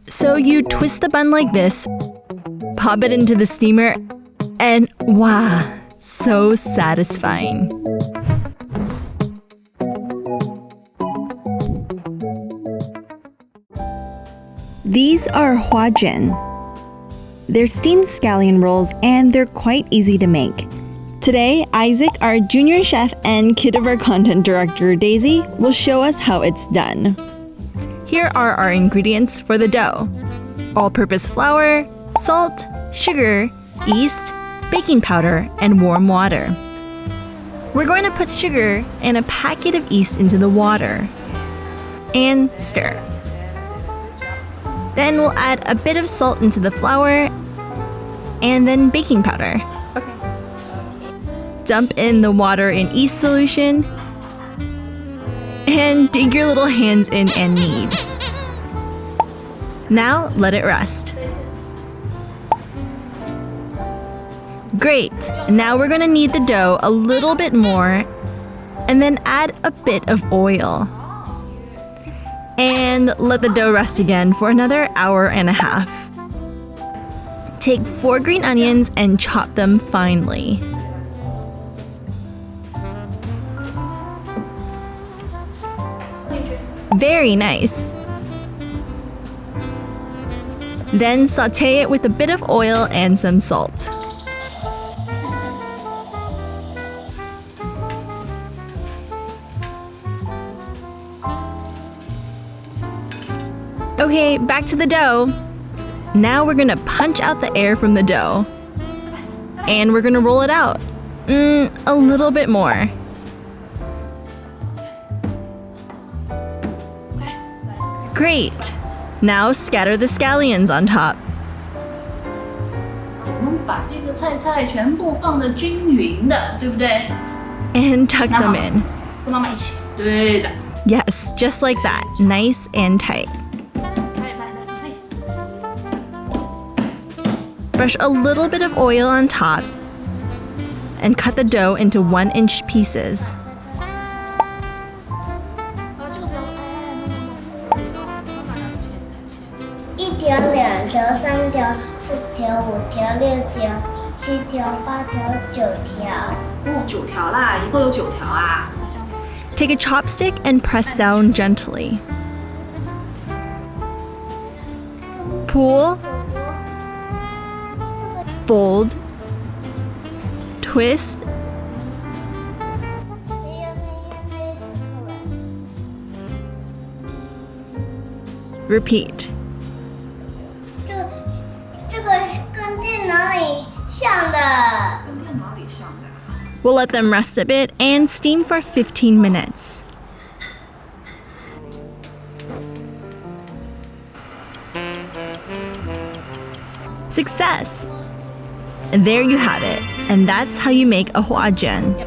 So you twist the bun like this, pop it into the steamer, and wow, so satisfying. These are Huajuan. They're steamed scallion rolls and they're quite easy to make. Today, Isaac, our junior chef and kid of our content director, Daisy, will show us how it's done. Here are our ingredients for the dough: all-purpose flour, salt, sugar, yeast, baking powder, and warm water. We're going to put sugar and a packet of yeast into the water and stir. Then we'll add a bit of salt into the flour and then baking powder. Dump in the water in yeast solution and dig your little hands in and knead. Now let it rest. Great! Now we're gonna knead the dough a little bit more and then add a bit of oil. And let the dough rest again for another hour and a half. Take 4 green onions and chop them finely. Very nice. Then saute it with a bit of oil and some salt. Okay, back to the dough. Now we're gonna punch out the air from the dough. And we're gonna roll it out. A little bit more. Great! Now scatter the scallions on top. 我们把这个菜全部放得均匀的，对不对？ And tuck them in. 跟妈妈一起。对的。 Yes, just like that. Nice and tight. Brush a little bit of oil on top and cut the dough into 1-inch pieces. Take a chopstick and press down gently. Pull, fold, twist, repeat. 这个跟电脑里像的。 We'll let them rest a bit and steam for 15 minutes. Success! There you have it, and that's how you make a Huajuan.